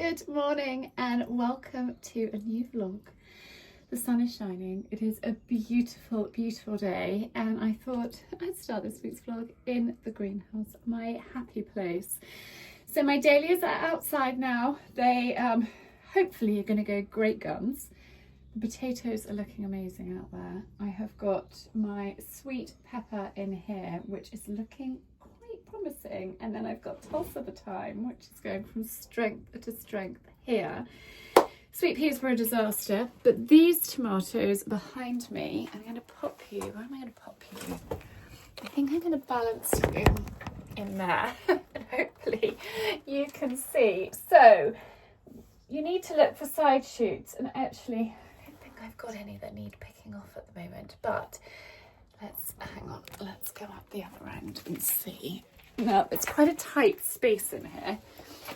Good morning and welcome to a new vlog. The sun is shining. It is a beautiful, beautiful day, and I thought I'd start this week's vlog in the greenhouse, my happy place. So my dahlias are outside now. They hopefully are going to go great guns. The potatoes are looking amazing out there. I have got my sweet pepper in here, which is looking quite promising, and then I've got Tulsa the thyme, which is going from strength to strength here. Sweet peas were a disaster, but these tomatoes behind me, I'm going to pop you. Where am I going to pop you? I think I'm going to balance you in there, and hopefully you can see. So you need to look for side shoots, and actually I don't think I've got any that need picking off at the moment, but let's hang on. Let's go up the other end and see. Now it's quite a tight space in here.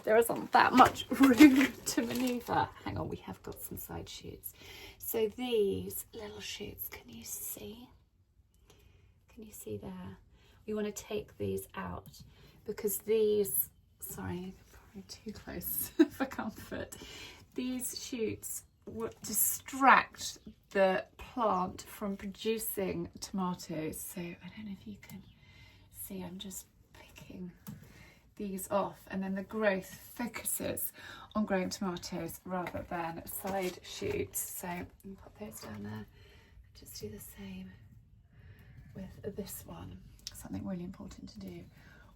There isn't that much room to manoeuvre. Hang on, we have got some side shoots. So these little shoots, can you see? Can you see there? We want to take these out because these, sorry, probably too close for comfort. These shoots would distract the plant from producing tomatoes. So I don't know if you can see, I'm just picking these off, and then the growth focuses on growing tomatoes rather than side shoots. So pop those down there. Just do the same with this one. Something really important to do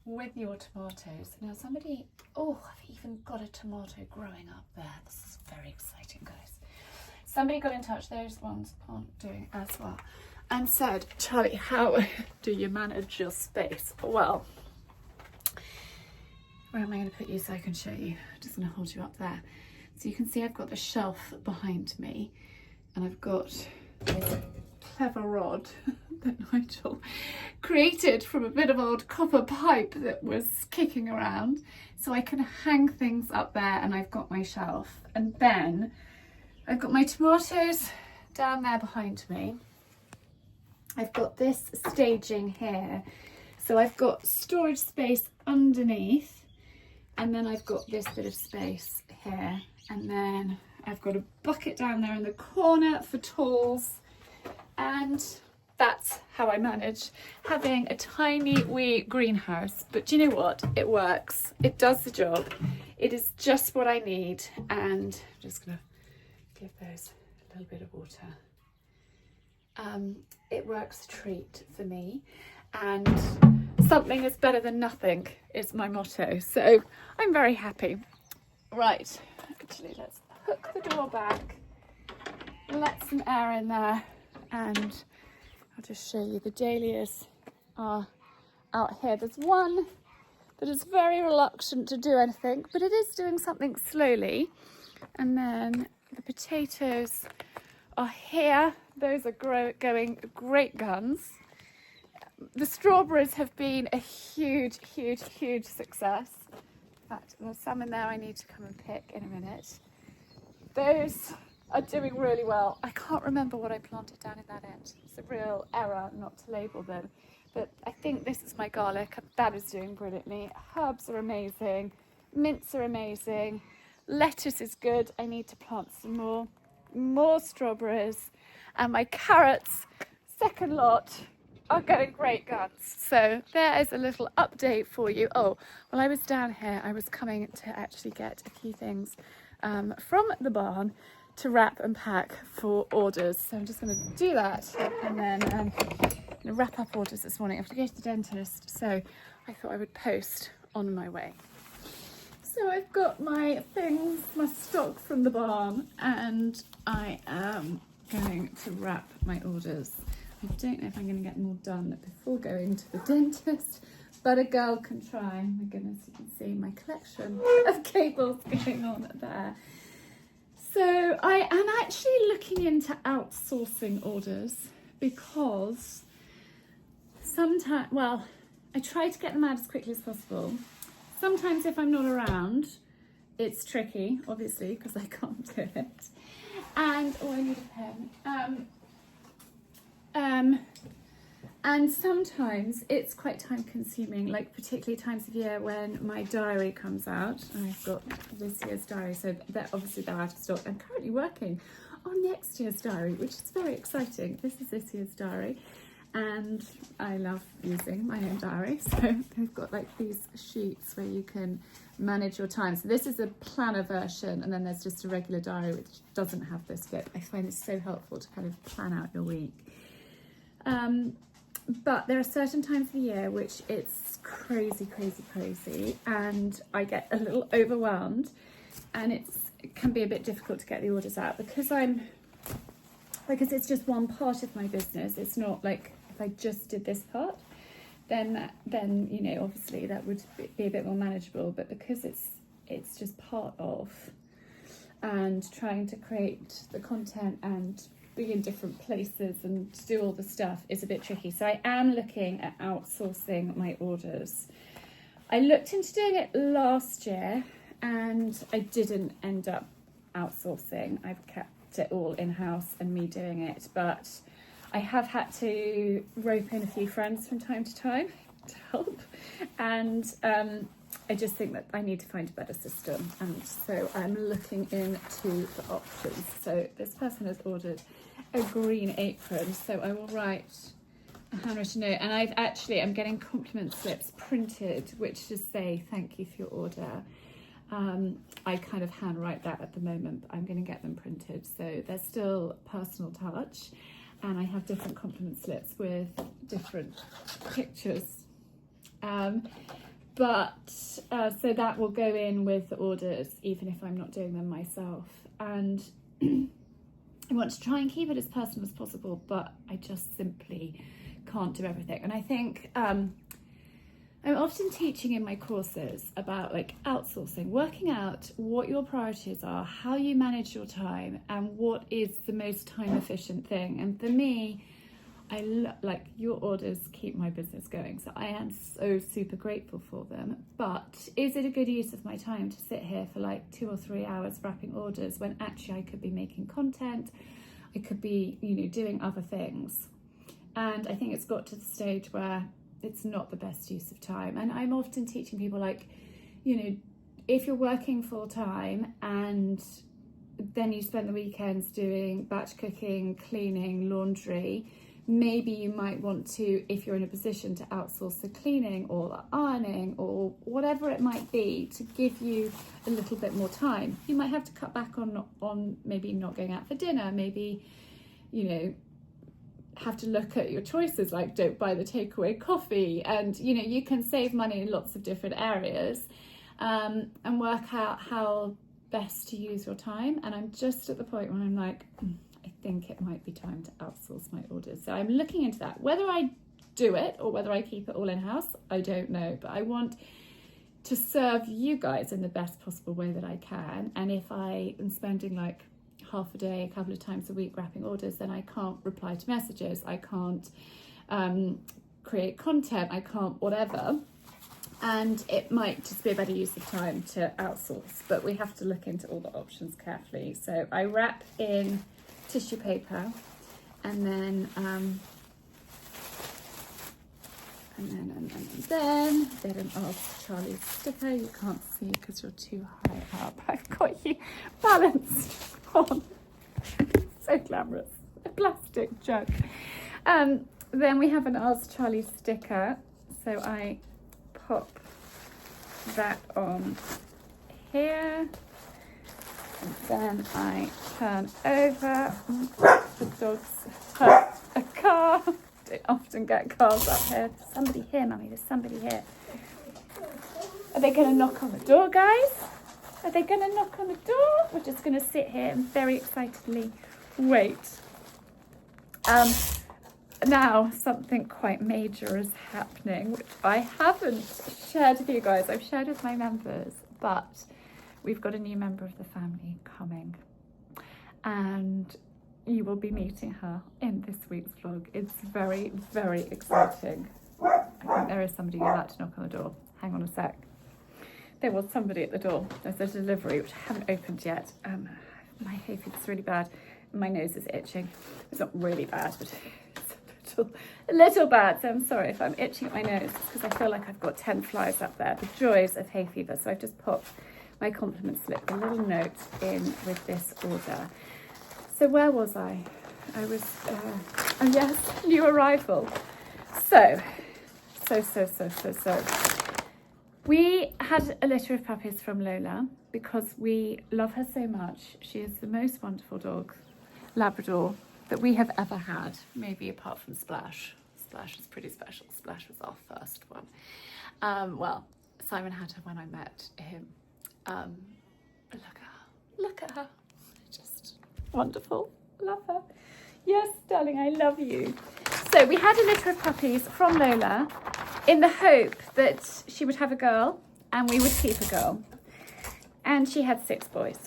with your tomatoes. Now somebody, oh, I've even got a tomato growing up there. This is very exciting, guys. Somebody got in touch, those ones aren't doing as well, and said, Charlie, how do you manage your space? Well, where am I going to put you so I can show you? I'm just going to hold you up there. So you can see I've got the shelf behind me, and I've got this clever rod that Nigel created from a bit of old copper pipe that was kicking around. So I can hang things up there, and I've got my shelf. And then I've got my tomatoes down there behind me. I've got this staging here. So I've got storage space underneath. And then I've got this bit of space here, and then I've got a bucket down there in the corner for tools, and that's how I manage having a tiny wee greenhouse. But do you know what? It works. It does the job. It is just what I need, and I'm just gonna give those a little bit of water. It works a treat for me, and something is better than nothing is my motto, so I'm very happy. Right, actually let's hook the door back, let some air in there, and I'll just show you the dahlias are out here. There's one that is very reluctant to do anything, but it is doing something slowly. And then the potatoes are here. Those are going great guns. The strawberries have been a huge, huge, huge success. In fact, there's some in there I need to come and pick in a minute. Those are doing really well. I can't remember what I planted down in that end. It's a real error not to label them. But I think this is my garlic. That is doing brilliantly. Herbs are amazing. Mints are amazing. Lettuce is good. I need to plant some more. More strawberries. And my carrots, second lot, are going great guns. So there is a little update for you. Oh, while I was down here, I was coming to actually get a few things from the barn to wrap and pack for orders. So I'm just going to do that, and then I'm going to wrap up orders this morning. I have to go to the dentist, so I thought I would post on my way. So I've got my things, my stock from the barn, and I am going to wrap my orders. I don't know if I'm going to get them all done before going to the dentist, but a girl can try. My goodness, you can see my collection of cables going on there. So I am actually looking into outsourcing orders because sometimes, well, I try to get them out as quickly as possible. Sometimes if I'm not around, it's tricky, obviously, because I can't do it. And, oh, I need a pen. And sometimes it's quite time consuming, like particularly times of year when my diary comes out. I've got this year's diary, so they're out of stock. I'm currently working on next year's diary, which is very exciting. This is this year's diary, and I love using my own diary. So they've got like these sheets where you can manage your time. So this is a planner version, and then there's just a regular diary which doesn't have this bit. I find it so helpful to kind of plan out your week. But there are certain times of the year which it's crazy, and I get a little overwhelmed, and it can be a bit difficult to get the orders out because it's just one part of my business. It's not like if I just did this part, then you know, obviously that would be a bit more manageable. But because it's just part of, and trying to create the content and be in different places and do all the stuff is a bit tricky. So I am looking at outsourcing my orders. I looked into doing it last year and I didn't end up outsourcing. I've kept it all in-house and me doing it, but I have had to rope in a few friends from time to time to help, and I just think that I need to find a better system, and so I'm looking into the options. So this person has ordered a green apron, so I will write a handwritten note, and I'm getting compliment slips printed which just say thank you for your order. I kind of handwrite that at the moment, but I'm going to get them printed, so there's still personal touch, and I have different compliment slips with different pictures. So that will go in with the orders even if I'm not doing them myself, and I want to try and keep it as personal as possible, but I just simply can't do everything. And I think I'm often teaching in my courses about like outsourcing, working out what your priorities are, how you manage your time, and what is the most time efficient thing. And for me, like your orders keep my business going, so I am so super grateful for them. But is it a good use of my time to sit here for like 2 or 3 hours wrapping orders when actually I could be making content, I could be, you know, doing other things? And I think it's got to the stage where it's not the best use of time. And I'm often teaching people, like, you know, if you're working full time and then you spend the weekends doing batch cooking, cleaning, laundry, maybe you might want to, if you're in a position to outsource the cleaning or the ironing or whatever it might be, to give you a little bit more time. You might have to cut back on maybe not going out for dinner, maybe, you know, have to look at your choices, like don't buy the takeaway coffee, and you know, you can save money in lots of different areas, and work out how best to use your time. And I'm just at the point where I'm like, I think it might be time to outsource my orders. So I'm looking into that. Whether I do it or whether I keep it all in-house, I don't know, but I want to serve you guys in the best possible way that I can. And if I am spending like half a day, a couple of times a week wrapping orders, then I can't reply to messages, I can't create content, I can't whatever. And it might just be a better use of time to outsource, but we have to look into all the options carefully. So I wrap in tissue paper, and then get an Ask Charlie sticker. You can't see because you're too high up. I've got you balanced on. So glamorous. A plastic jug. Then we have an Ask Charlie sticker. So I pop that on here. And then I turn over. The dogs hurt a car. Don't often get cars up here. There's somebody here, Mummy. There's somebody here. Are they going to knock on the door, guys? Are they going to knock on the door? We're just going to sit here and very excitedly wait. Now, something quite major is happening, which I haven't shared with you guys. I've shared with my members, but we've got a new member of the family coming, and you will be meeting her in this week's vlog. It's very, very exciting. I think there is somebody about to knock on the door. Hang on a sec. There was somebody at the door. There's a delivery, which I haven't opened yet. My hay fever's really bad. My nose is itching. It's not really bad, but it's a bit a little bad. So I'm sorry if I'm itching at my nose, because I feel like I've got 10 flies up there. The joys of hay fever. So I've just popped my compliment slip, a little note in with this order. So where was I? I was, oh yes, new arrival. So. We had a litter of puppies from Lola because we love her so much. She is the most wonderful dog, Labrador, that we have ever had, maybe apart from Splash. Splash is pretty special. Splash was our first one. Well, Simon had her when I met him. Look at her. Just wonderful. Love her. Yes, darling, I love you. So we had a litter of puppies from Lola in the hope that she would have a girl and we would keep a girl. And she had 6 boys.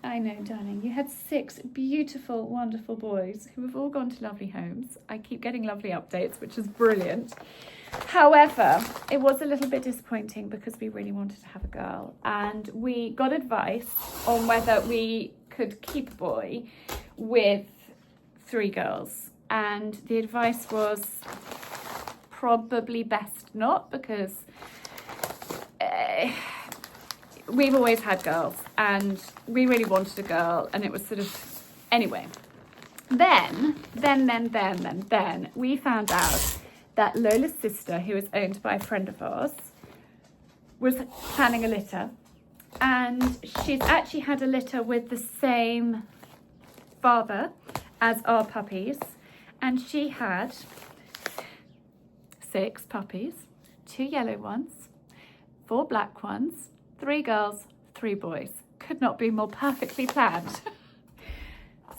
I know, darling, you had 6 beautiful, wonderful boys who have all gone to lovely homes. I keep getting lovely updates, which is brilliant. However, it was a little bit disappointing because we really wanted to have a girl, and we got advice on whether we could keep a boy with 3 girls. And the advice was probably best not, because we've always had girls and we really wanted a girl, and it was sort of, anyway. Then we found out that Lola's sister, who is owned by a friend of ours, was planning a litter, and she's actually had a litter with the same father as our puppies, and she had 6 puppies, 2 yellow ones, 4 black ones, 3 girls, 3 boys. Could not be more perfectly planned.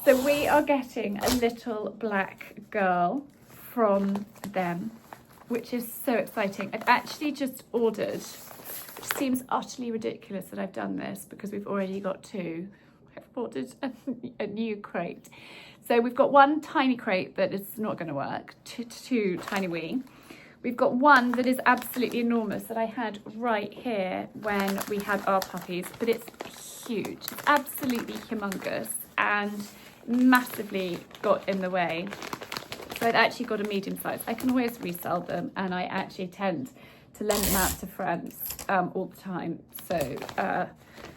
So we are getting a little black girl from them, which is so exciting. I've actually just ordered, which seems utterly ridiculous that I've done this because we've already got 2. I've ordered a new crate. So we've got 1 tiny crate that is not going to work, 2 tiny wee. We've got 1 that is absolutely enormous that I had right here when we had our puppies, but it's huge. It's absolutely humongous and massively got in the way. So I've actually got a medium size. I can always resell them, and I actually tend to lend them out to friends all the time. So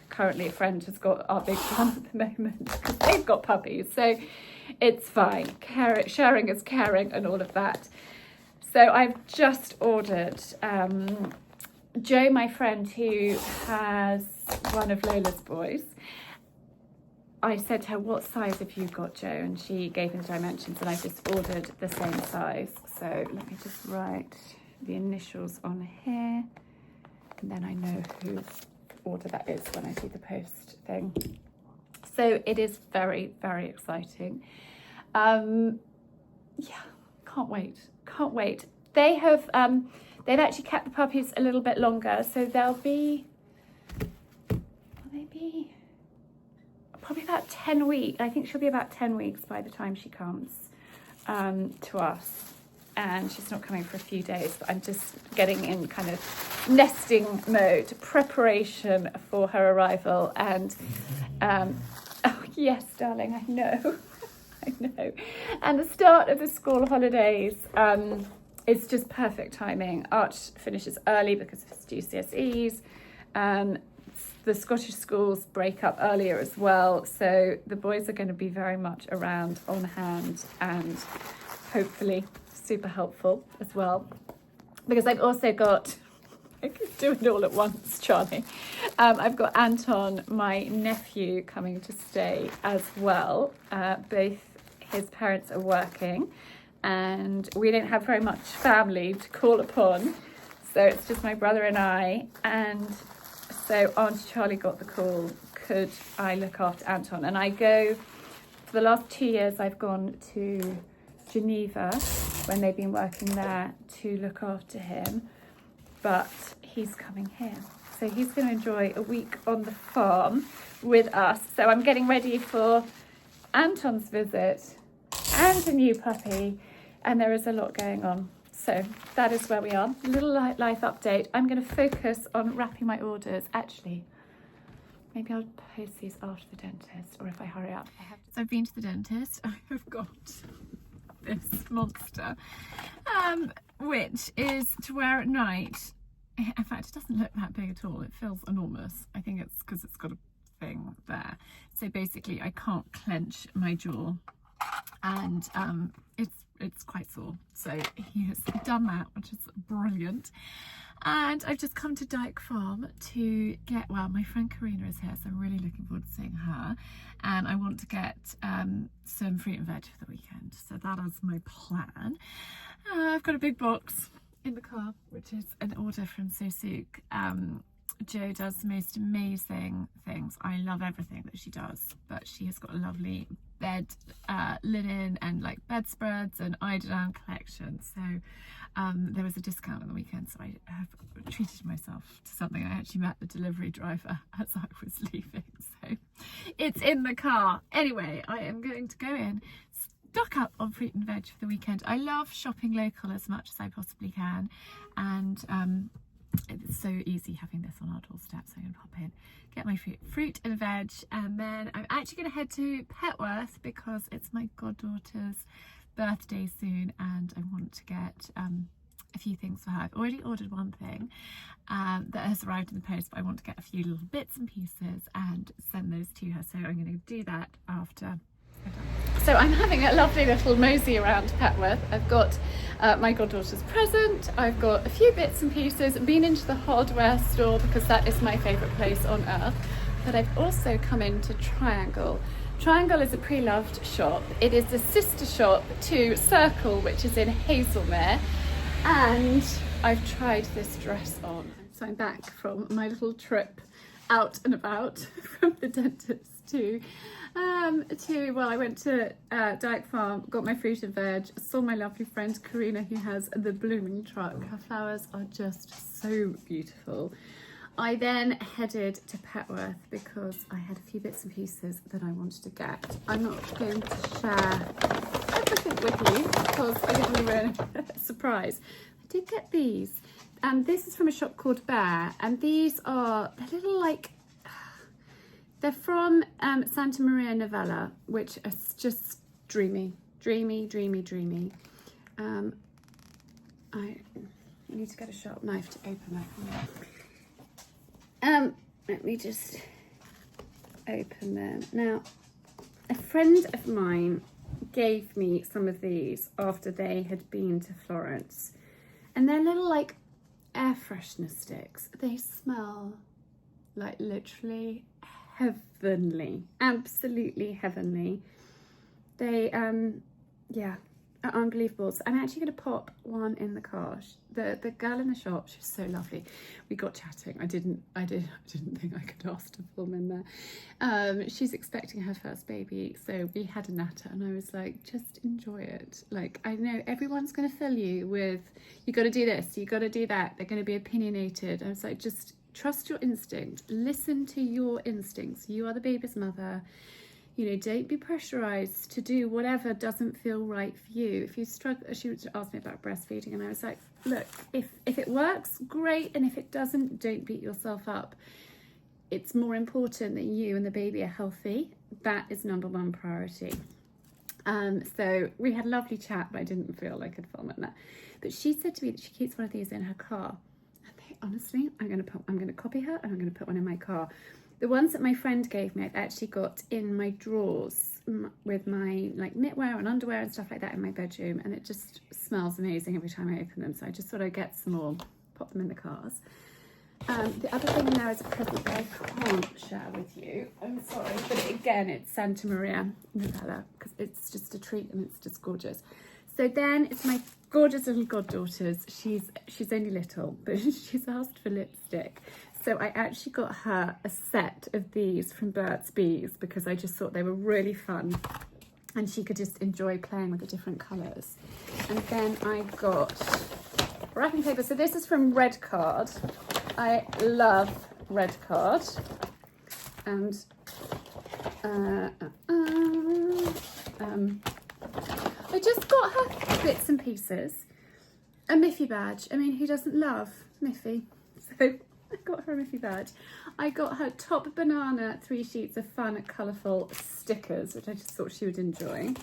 currently a friend has got our big one at the moment because they've got puppies. So it's fine. Sharing is caring and all of that. So I've just ordered Joe, my friend who has one of Lola's boys. I said to her, what size have you got, Joe? And she gave me the dimensions, and I just ordered the same size. So let me just write the initials on here, and then I know whose order that is when I see the post thing. So it is very, very exciting. Yeah, can't wait. They have they've actually kept the puppies a little bit longer, so they'll be probably about 10 weeks. I think she'll be about 10 weeks by the time she comes to us. And she's not coming for a few days, but I'm just getting in kind of nesting mode, preparation for her arrival. And oh yes, darling, I know. I know. And the start of the school holidays is just perfect timing. Arch finishes early because of his GCSEs. The Scottish schools break up earlier as well. So the boys are going to be very much around, on hand, and hopefully super helpful as well. Because I've also got, I can do it all at once, Charlie. I've got Anton, my nephew, coming to stay as well. Both his parents are working, and we don't have very much family to call upon. So it's just my brother and I. And so Auntie Charlie got the call, could I look after Anton? And I go, for the last 2 years, I've gone to Geneva when they've been working there to look after him, but he's coming here. So he's going to enjoy a week on the farm with us. So I'm getting ready for Anton's visit and a new puppy, and there is a lot going on. So that is where we are. A little life update. I'm going to focus on wrapping my orders. Actually, maybe I'll post these after the dentist, or if I hurry up. So I've been to the dentist. I have got this monster, which is to wear at night. In fact, it doesn't look that big at all. It feels enormous. I think it's because it's got a thing there. So basically I can't clench my jaw, and it's quite sore. So he has done that, which is brilliant. And I've just come to Dyke Farm to get, well, my friend Karina is here, so I'm really looking forward to seeing her. And I want to get some fruit and veg for the weekend. So that is my plan. I've got a big box in the car, which is an order from Sosuk. Jo does the most amazing things. I love everything that she does, but she has got a lovely bed linen and like bedspreads and eiderdown collection. So there was a discount on the weekend, so I have treated myself to something. I actually met the delivery driver as I was leaving, so it's in the car. Anyway, I am going to go in, stock up on fruit and veg for the weekend. I love shopping local as much as I possibly can, and it's so easy having this on our doorstep. So I'm going to pop in, get my fruit and veg, and then I'm actually going to head to Petworth because it's my goddaughter's birthday soon, and I want to get a few things for her. I've already ordered one thing that has arrived in the post, but I want to get a few little bits and pieces and send those to her. So I'm going to do that after. So I'm having a lovely little mosey around Petworth. I've got my goddaughter's present, I've got a few bits and pieces, been into the hardware store because that is my favourite place on earth, but I've also come into Triangle. Triangle is a pre-loved shop. It is the sister shop to Circle, which is in Hazelmere, and I've tried this dress on. So I'm back from my little trip out and about from the dentist to well, I went to Dyke Farm, got my fruit and veg, saw my lovely friend Karina who has the blooming truck. Her flowers are just so beautiful. I then headed to Petworth because I had a few bits and pieces that I wanted to get. I'm not going to share everything with you because I didn't want to ruin a surprise. I did get these, and this is from a shop called Bear, and these are, they're little like, they're from Santa Maria Novella, which is just dreamy. I need to get a sharp knife to open it. Let me just open them. Now, a friend of mine gave me some of these after they had been to Florence. And they're little like air freshener sticks. They smell like literally heavenly, absolutely heavenly. They yeah, are unbelievable. So I'm actually going to pop one in the car. The girl in the shop, she's so lovely. We got chatting. I didn't think I could ask to film in there. She's expecting her first baby, so we had a natter, and I was like, just enjoy it. Like, I know everyone's going to fill you with, you got to do this, you got to do that. They're going to be opinionated. I was like, just trust your instinct. Listen to your instincts. You are the baby's mother. You know, don't be pressurized to do whatever doesn't feel right for you. If you struggle, she asked me about breastfeeding, and I was like, look, if it works, great, and if it doesn't, don't beat yourself up. It's more important that you and the baby are healthy. That is number one priority. So we had a lovely chat, but I didn't feel like I'd film it. But she said to me that she keeps one of these in her car. Honestly, I'm going to copy her, and I'm going to put one in my car. The ones that my friend gave me, I've actually got in my drawers with my like knitwear and underwear and stuff like that in my bedroom, and it just smells amazing every time I open them. So I just thought I'd get some more, pop them in the cars. The other thing now is a present that I can't share with you. I'm sorry, but again, it's Santa Maria Novella because it's just a treat and it's just gorgeous. So then it's my gorgeous little goddaughter's. She's only little, but she's asked for lipstick. So I actually got her a set of these from Burt's Bees because I just thought they were really fun and she could just enjoy playing with the different colours. And then I got wrapping paper. So this is from Red Card. I love Red Card. And I just got her bits and pieces. A Miffy badge. I mean, who doesn't love Miffy? So I got her a Miffy badge. I got her Top Banana 3 sheets of fun, colourful stickers, which I just thought she would enjoy.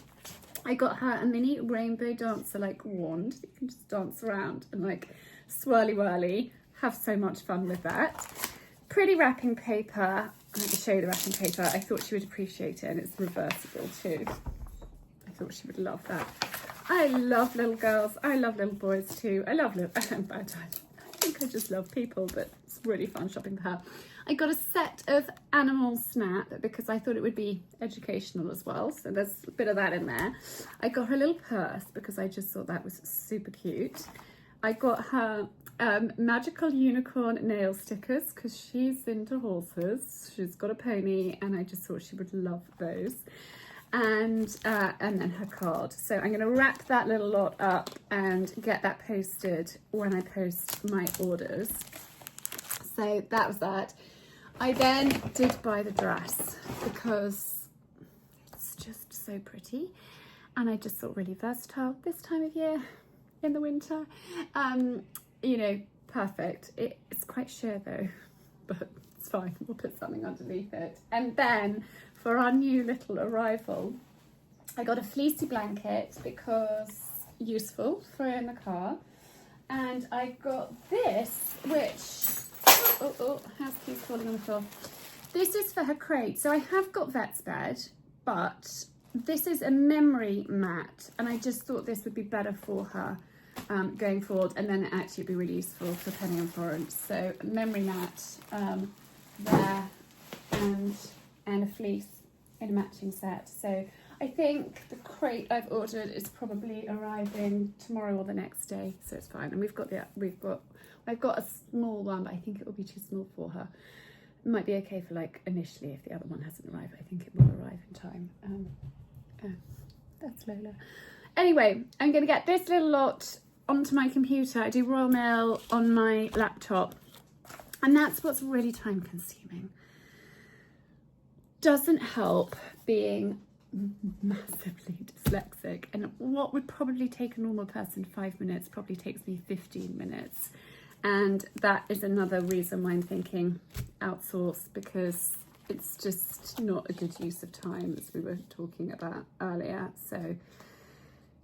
I got her a mini rainbow dancer like wand. You can just dance around and like swirly whirly. Have so much fun with that. Pretty wrapping paper. I'm going to show you the wrapping paper. I thought she would appreciate it, and it's reversible too. I thought she would love that. I love little girls. I love little boys too. I love little, I think I just love people, but it's really fun shopping for her. I got a set of animal snap because I thought it would be educational as well. So there's a bit of that in there. I got her a little purse because I just thought that was super cute. I got her magical unicorn nail stickers because she's into horses. She's got a pony and I just thought she would love those. And then her card. So I'm going to wrap that little lot up and get that posted when I post my orders. So that was that. I then did buy the dress because it's just so pretty and I just thought really versatile this time of year in the winter. You know, perfect. It's quite sheer though, but it's fine. We'll put something underneath it. And then for our new little arrival, I got a fleecy blanket because useful, throw it in the car. And I got this, which, house keys falling on the floor. This is for her crate. So I have got vet's bed, but this is a memory mat. And I just thought this would be better for her going forward. And then actually it'd be really useful for Penny and Florence. So a memory mat there and a fleece in a matching set. So I think the crate I've ordered is probably arriving tomorrow or the next day, so it's fine. And I've got a small one, but I think it will be too small for her. It might be okay for like initially if the other one hasn't arrived. I think it will arrive in time. That's Lola. Anyway, I'm going to get this little lot onto my computer. I do Royal Mail on my laptop, and that's what's really time consuming. Doesn't help being massively dyslexic, and what would probably take a normal person 5 minutes probably takes me 15 minutes, and that is another reason why I'm thinking outsource, because it's just not a good use of time, as we were talking about earlier. So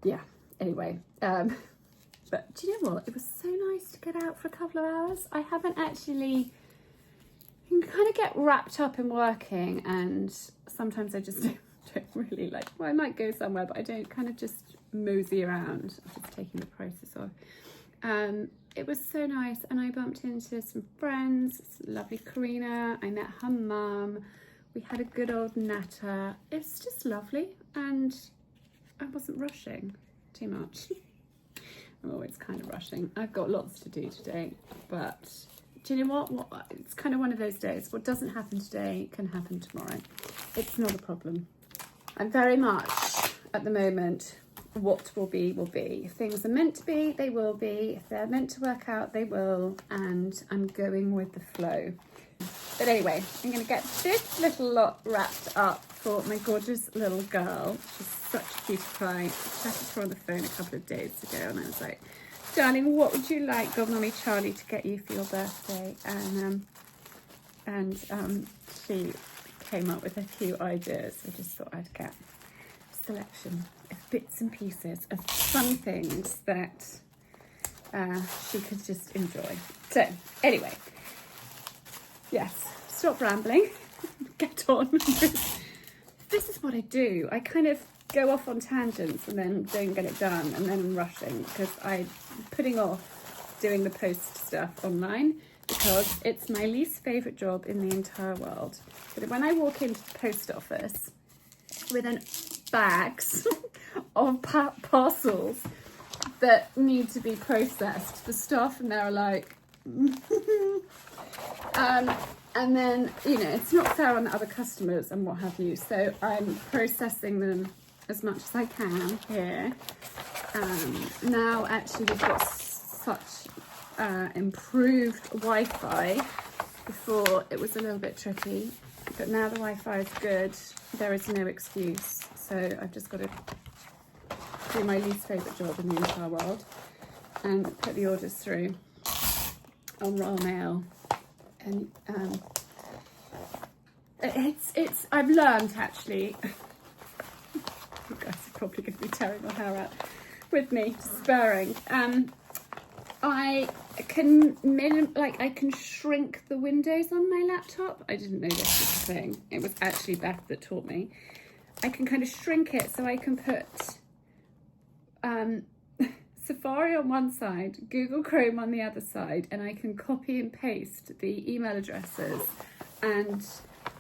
yeah, anyway, but do you know what, it was so nice to get out for a couple of hours. I haven't actually, you can kind of get wrapped up in working, and sometimes I just don't really like, well, I might go somewhere, but I don't, kind of just mosey around. I'm just taking the process off. It was so nice, and I bumped into some friends. Lovely Karina, I met her mum, we had a good old natter. It's just lovely, and I wasn't rushing too much. I'm always kind of rushing. I've got lots to do today, but do you know what? It's kind of one of those days. What doesn't happen today can happen tomorrow. It's not a problem. I'm very much, at the moment, what will be, will be. If things are meant to be, they will be. If they're meant to work out, they will. And I'm going with the flow. But anyway, I'm going to get this little lot wrapped up for my gorgeous little girl. She's such a cutie pie. I chatted to her on the phone a couple of days ago, and I was like, darling, what would you like Godmummy Charlie to get you for your birthday? And she came up with a few ideas. I just thought I'd get a selection of bits and pieces of fun things that she could just enjoy. So anyway, yes, stop rambling, get on. This is what I do. I kind of go off on tangents and then don't get it done, and then I'm rushing because I'm putting off doing the post stuff online because it's my least favourite job in the entire world. But when I walk into the post office with bags of parcels that need to be processed, the staff and they're like, and then, you know, it's not fair on the other customers and what have you. So I'm processing them as much as I can here. Now actually we've got such improved Wi-Fi. Before it was a little bit tricky, but now the Wi-Fi is good. There is no excuse. So I've just got to do my least favourite job in the entire world and put the orders through on Royal Mail. And I've learned actually, you guys are probably going to be tearing my hair out with me despairing. I can I can shrink the windows on my laptop. I didn't know this was a thing. It was actually Beth that taught me. I can kind of shrink it so I can put Safari on one side, Google Chrome on the other side, and I can copy and paste the email addresses and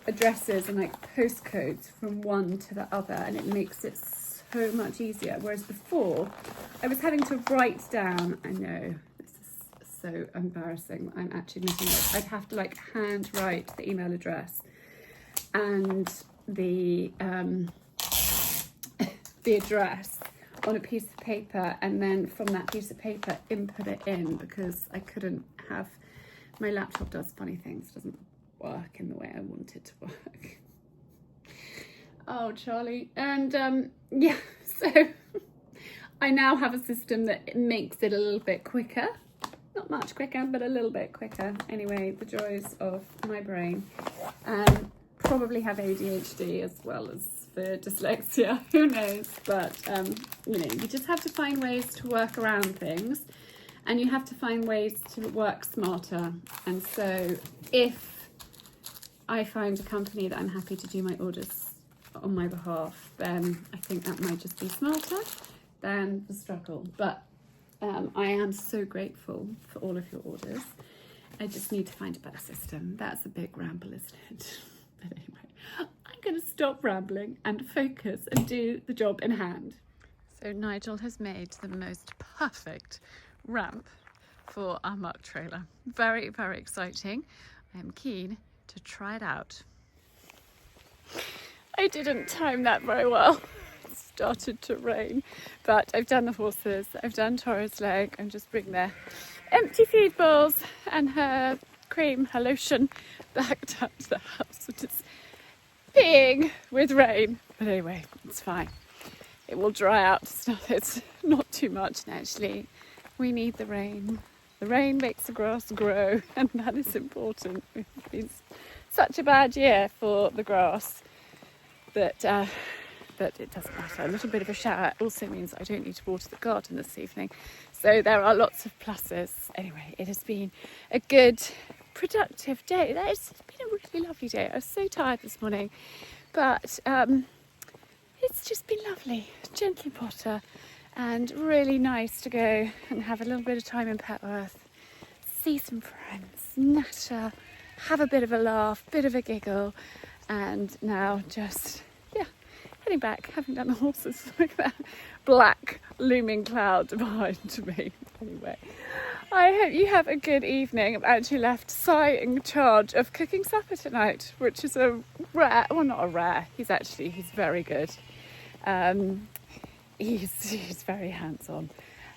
like postcodes from one to the other, and it makes it so much easier. Whereas before I was having to write down, I know this is so embarrassing, I'm actually admitting it, I'd have to like hand write the email address and the address on a piece of paper, and then from that piece of paper input it in, because I couldn't have, my laptop does funny things, doesn't work in the way I want it to work. Oh, Charlie. And yeah, so I now have a system that makes it a little bit quicker. Not much quicker, but a little bit quicker. Anyway, the joys of my brain. Probably have ADHD as well as for dyslexia, who knows? But you know, you just have to find ways to work around things, and you have to find ways to work smarter. And so if I find a company that I'm happy to do my orders on my behalf, then I think that might just be smarter than the struggle. But I am so grateful for all of your orders. I just need to find a better system. That's a big ramble, isn't it? But anyway, I'm going to stop rambling and focus and do the job in hand. So Nigel has made the most perfect ramp for our muck trailer. Very, very exciting. I am keen to try it out. I didn't time that very well. It started to rain, but I've done the horses, I've done Tora's leg. I'm just bringing their empty feed bowls and her cream, her lotion, back down to the house, which is peeing with rain. But anyway, it's fine. It will dry out. It's not too much, and actually we need the rain. The rain makes the grass grow, and that is important. It's been such a bad year for the grass that it doesn't matter. A little bit of a shower also means I don't need to water the garden this evening. So there are lots of pluses. Anyway, it has been a good, productive day. It's been a really lovely day. I was so tired this morning, but it's just been lovely. Gently potter, and really nice to go and have a little bit of time in Petworth, see some friends, natter, have a bit of a laugh, bit of a giggle, and now just, yeah, heading back, having done the horses. Look at that black looming cloud behind me. Anyway, I hope you have a good evening. I've actually left Si in charge of cooking supper tonight, which is a rare, well, not a rare, he's very good. He's very hands-on.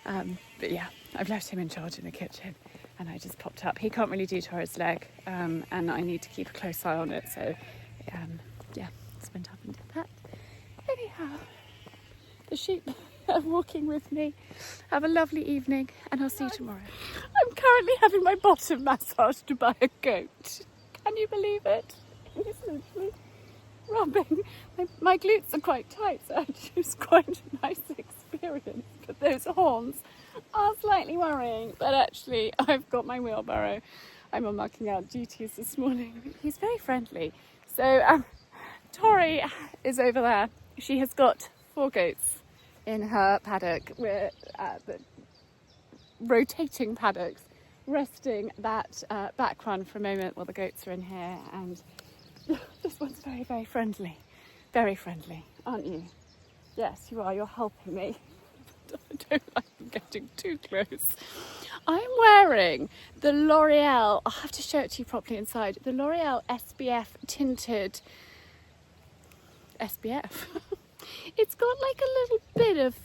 But yeah, I've left him in charge in the kitchen, and I just popped up. He can't really do Tora's leg, and I need to keep a close eye on it, so yeah, just went up and did that. Anyhow, the sheep are walking with me. Have a lovely evening, and I'll see you tomorrow. I'm currently having my bottom massaged by a goat. Can you believe it? It's literally rubbing. My glutes are quite tight, so actually it's quite a nice experience. But those horns are slightly worrying. But actually, I've got my wheelbarrow. I'm on mucking out duties this morning. He's very friendly. So Tori is over there. She has got 4 goats in her paddock. We're at the rotating paddocks, resting that back one for a moment while the goats are in here. And this one's very, very friendly. Very friendly, aren't you? Yes, you are. You're helping me. I don't like getting too close. I'm wearing the L'Oreal, I'll have to show it to you properly inside, the L'Oreal SPF tinted SPF. It's got like a little bit of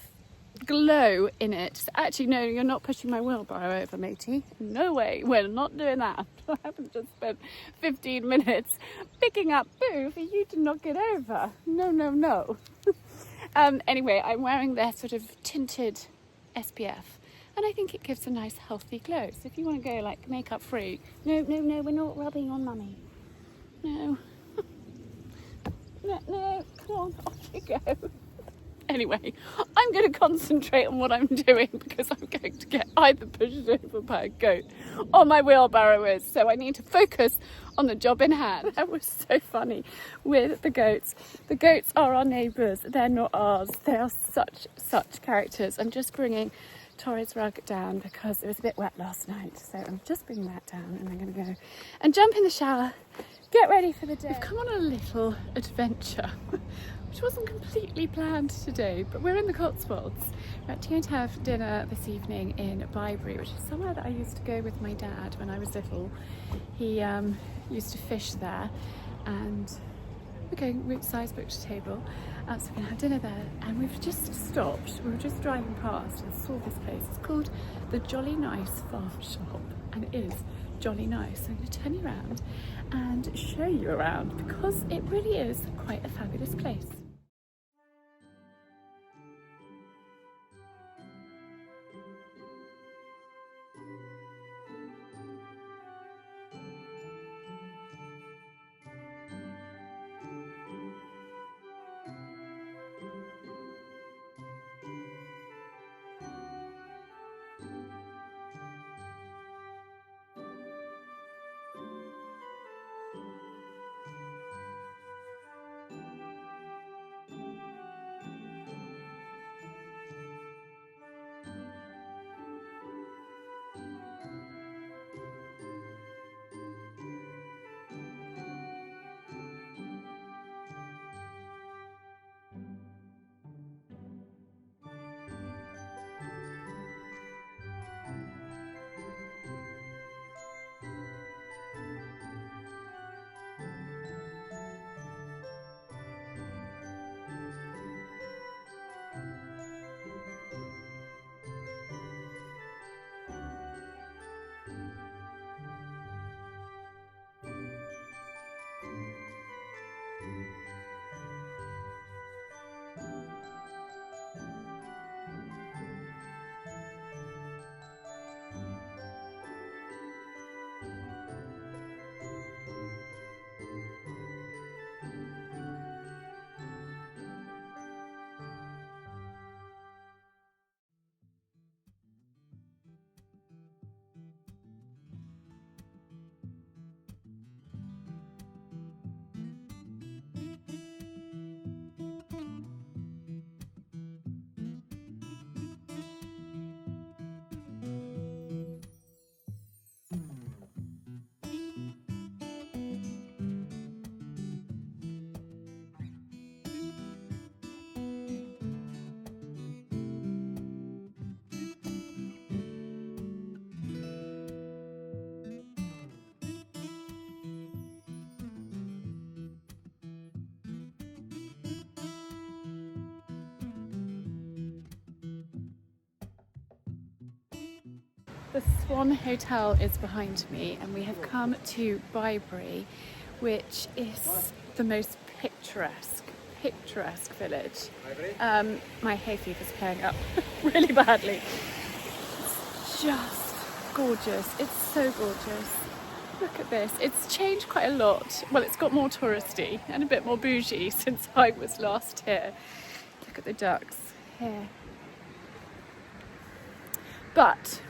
glow in it. Actually, no, you're not pushing my wheelbarrow over, matey. No way, we're not doing that. I haven't just spent 15 minutes picking up poo for you to knock it over. No. Anyway, I'm wearing their sort of tinted SPF, and I think it gives a nice healthy glow. So if you want to go like makeup free, no, we're not rubbing on mummy. No, come on, off you go. Anyway, I'm going to concentrate on what I'm doing because I'm going to get either pushed over by a goat or my wheelbarrow is. So I need to focus on the job in hand. That was so funny with the goats. The goats are our neighbours. They're not ours. They are such characters. I'm just bringing Tori's rug down because it was a bit wet last night. So I'm just bringing that down and I'm going to go and jump in the shower, get ready for the day. We've come on a little adventure, which wasn't completely planned today, but we're in the Cotswolds. We're actually going to have dinner this evening in Bibury, which is somewhere that I used to go with my dad when I was little. He used to fish there, and we've size booked a table, so we're going to have dinner there. And we've just stopped, we were just driving past and saw this place. It's called the Jolly Nice Farm Shop, and it is jolly nice. So I'm going to turn you around and show you around because it really is quite a fabulous place. The Swan Hotel is behind me and we have come to Bibury, which is the most picturesque village. My hay fever's playing up really badly. It's just gorgeous. It's so gorgeous. Look at this. It's changed quite a lot. Well, it's got more touristy and a bit more bougie since I was last here. Look at the ducks here. But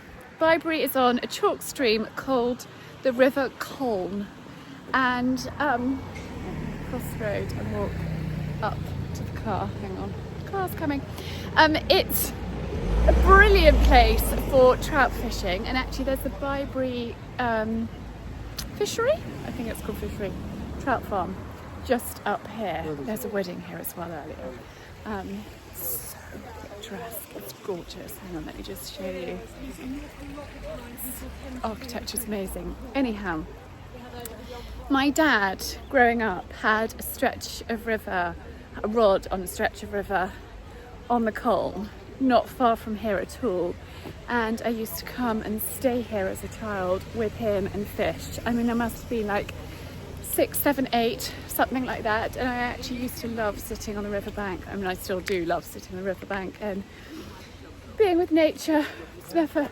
Bibury is on a chalk stream called the River Colne, and cross the road and walk up to the car. Hang on, the car's coming. It's a brilliant place for trout fishing, and actually there's the Bibury fishery, I think it's called fishery, trout farm, just up here. There's a wedding here as well earlier. So picturesque, it's gorgeous. Hang on, let me just show you. Architecture's amazing. Anyhow, my dad growing up had a stretch of river, a rod on a stretch of river on the Colne, not far from here at all, and I used to come and stay here as a child with him and fish. I mean, I must have been like 6, 7, 8, something like that, and I actually used to love sitting on the riverbank. I mean, I still do love sitting on the riverbank and being with nature. It's never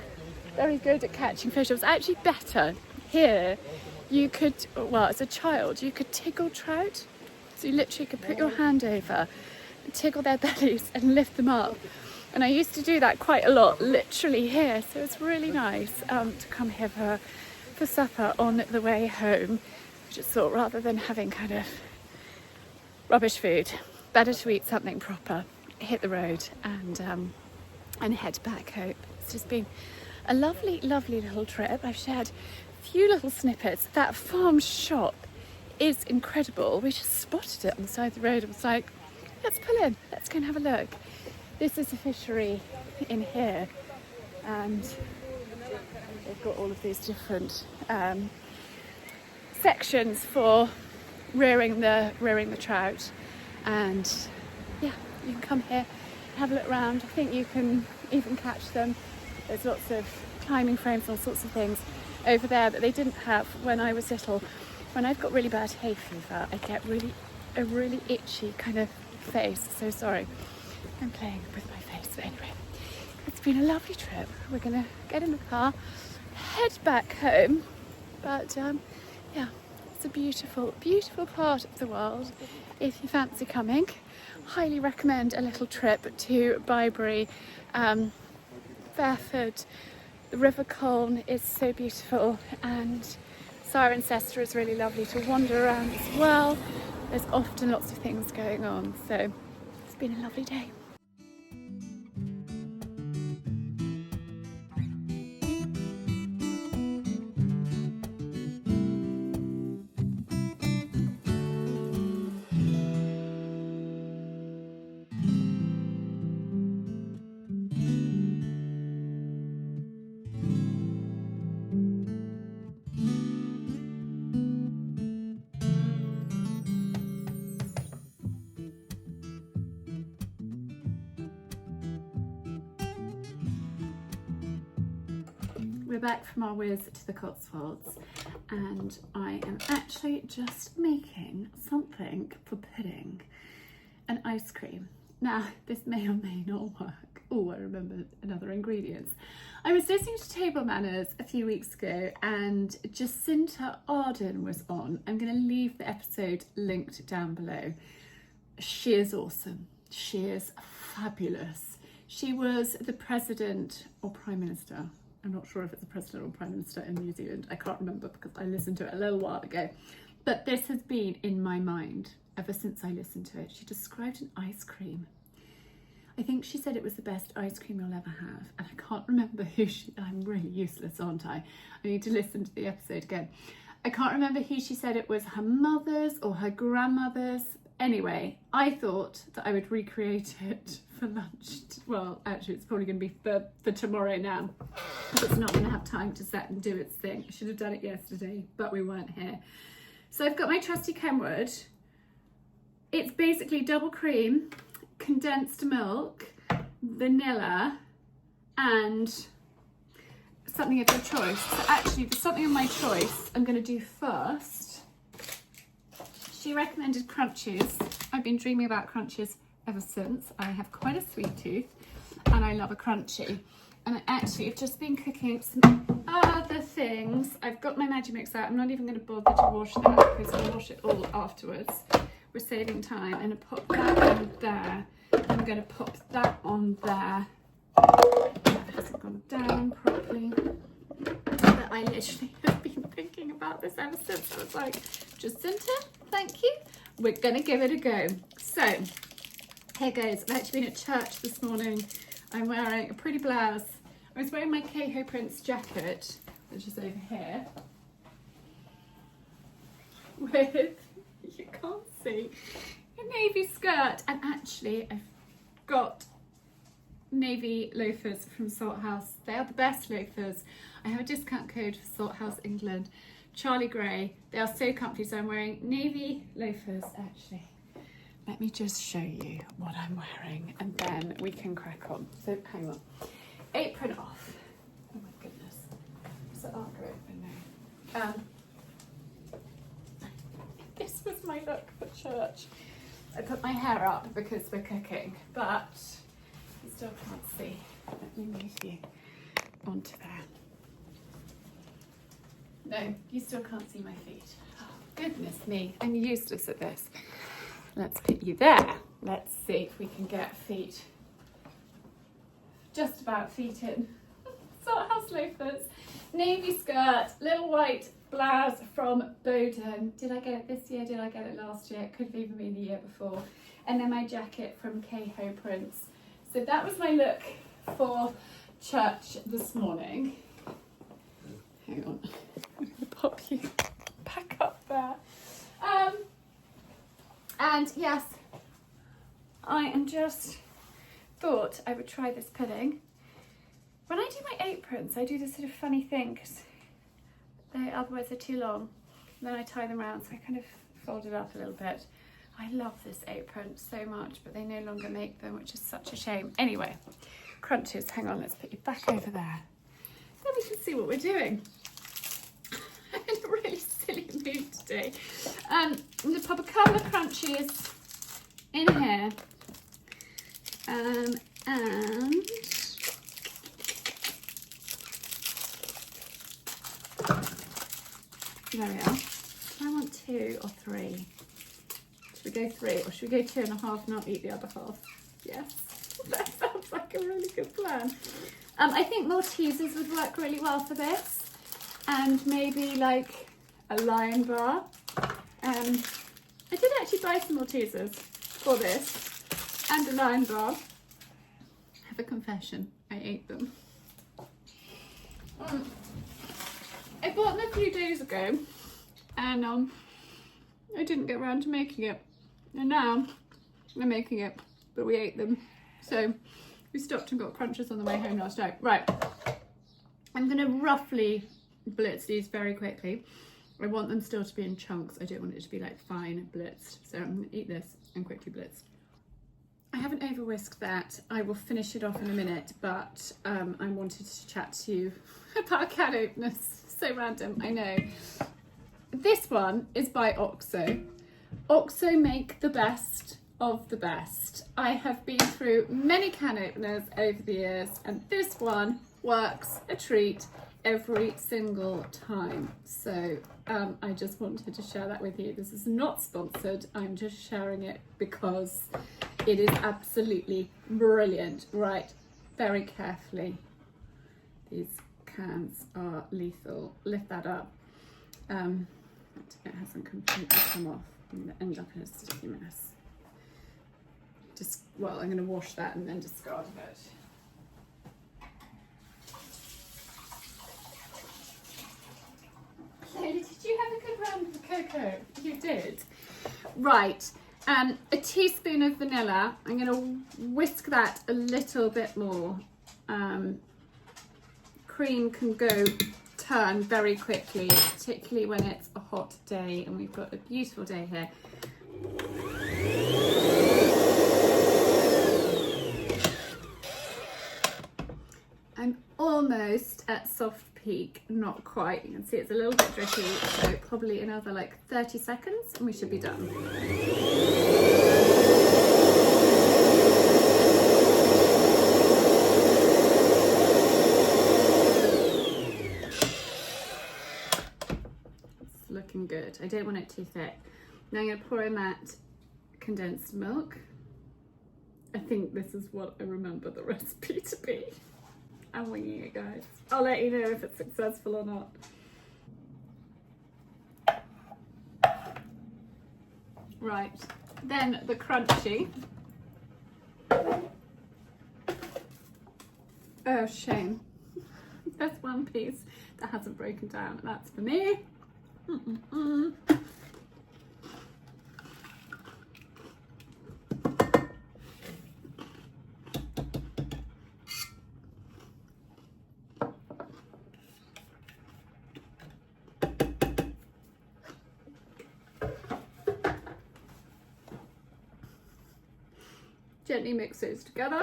very good at catching fish. It was actually better here. You could, well, as a child, you could tickle trout. So you literally could put your hand over tickle their bellies and lift them up. And I used to do that quite a lot, literally here. So it's really nice to come here for supper on the way home. I just thought rather than having kind of rubbish food, better to eat something proper, hit the road and head back home. It's just been a lovely, lovely little trip. I've shared a few little snippets. That farm shop is incredible. We just spotted it on the side of the road. I was like, let's pull in, let's go and have a look. This is a fishery in here, and they've got all of these different sections for rearing the trout. And yeah, you can come here, have a look around. I think you can even catch them. There's lots of climbing frames, all sorts of things over there that they didn't have when I was little. When I've got really bad hay fever, I get a really itchy kind of face. So sorry, I'm playing with my face. But anyway, it's been a lovely trip. We're gonna get in the car, head back home. But yeah, it's a beautiful, beautiful part of the world. If you fancy coming, highly recommend a little trip to Bibury, Fairford. The River Colne is so beautiful, and Cirencester is really lovely to wander around as well. There's often lots of things going on, so it's been a lovely day. We're back from our whiz to the Cotswolds, and I am actually just making something for pudding, an ice cream. Now, this may or may not work. Oh, I remember another ingredients. I was listening to Table Manners a few weeks ago, and Jacinda Ardern was on. I'm going to leave the episode linked down below. She is awesome. She is fabulous. She was the president or prime minister. I'm not sure if it's the president or prime minister in New Zealand. I can't remember because I listened to it a little while ago. But this has been in my mind ever since I listened to it. She described an ice cream. I think she said it was the best ice cream you'll ever have. And I can't remember who she... I'm really useless, aren't I? I need to listen to the episode again. I can't remember who she said it was, her mother's or her grandmother's. Anyway, I thought that I would recreate it for lunch. Well, actually, it's probably going to be for tomorrow now. It's not going to have time to set and do its thing. I should have done it yesterday, but we weren't here. So I've got my trusty Kenwood. It's basically double cream, condensed milk, vanilla, and something of your choice. So actually, the something of my choice I'm going to do first. She recommended Crunchies. I've been dreaming about Crunchies ever since. I have quite a sweet tooth and I love a Crunchie. And I actually have just been cooking some other things. I've got my Magimix out. I'm not even going to bother to wash that because I'll wash it all afterwards. We're saving time. I'm going to pop that on there. I'm going to pop that on there. That hasn't gone down properly. But I literally have been thinking about this ever since. I was like, Jacinda, thank you. We're going to give it a go. So, here goes. I've actually been at church this morning. I'm wearing a pretty blouse. I was wearing my Keho Prince jacket, which is over here, with, you can't see, a navy skirt. And actually, I've got navy loafers from Salt House. They are the best loafers. I have a discount code for Salt House England, Charlie Grey. They are so comfy, so I'm wearing navy loafers. Actually, let me just show you what I'm wearing and then we can crack on. So hang on, apron off. Oh my goodness, is the arc open now? This was my look for church. I put my hair up because we're cooking, but you still can't see. Let me move you onto there. No, you still can't see my feet. Oh, goodness me, I'm useless at this. let's put you there. Let's see if we can get feet, just about feet in. Sort house loafers, navy skirt, little white blouse from Bowden. Did I get it this year? Did I get it last year? It could have even been the year before. And then my jacket from Kho Prints. So that was my look for church this morning. Hang on, I'm going to pop you back up there. And yes, I am just thought I would try this pudding. When I do my aprons, I do this sort of funny thing because otherwise they're too long. And then I tie them around, so I kind of fold it up a little bit. I love this apron so much, but they no longer make them, which is such a shame. Anyway, crunches, hang on, let's put you back over there. Then we can see what we're doing. I'm in a really silly mood today. I'm going to pop a couple of crunchies in here. And there we are. Do I want 2 or 3? Should we go 3 or should we go 2.5 and I'll eat the other half? Yes, that sounds like a really good plan. I think Maltesers would work really well for this. And maybe like a Lion bar. I did actually buy some Maltesers for this and a Lion bar. I have a confession, I ate them. I bought them a few days ago and I didn't get around to making it. And now I'm making it, but we ate them. So we stopped and got crunches on the way home last night. Right, I'm gonna roughly blitz these very quickly. I want them still to be in chunks. I don't want it to be like fine blitzed. So I'm gonna eat this and quickly blitz. I haven't over whisked that. I will finish it off in a minute, but I wanted to chat to you about can openers. So random, I know. This one is by OXO. OXO make the best of the best. I have been through many can openers over the years, and this one works a treat every single time. So I just wanted to share that with you. This is not sponsored. I'm just sharing it because it is absolutely brilliant. Right, very carefully. These cans are lethal. Lift that up. It hasn't completely come off. I'm going to end up in a sticky mess. Well, I'm going to wash that and then discard it. Lola, did you have a good run with cocoa? You did. Right. A teaspoon of vanilla. I'm going to whisk that a little bit more. Cream can turn very quickly, particularly when it's a hot day, and we've got a beautiful day here. I'm almost at soft peak, not quite. You can see it's a little bit drippy, so probably another like 30 seconds and we should be done. It's looking good. I don't want it too thick. Now I'm going to pour in that condensed milk. I think this is what I remember the recipe to be. I'm winging it, guys. I'll let you know if it's successful or not. Right, then the Crunchie. Oh, shame. There's one piece that hasn't broken down. That's for me. Gently mix those together.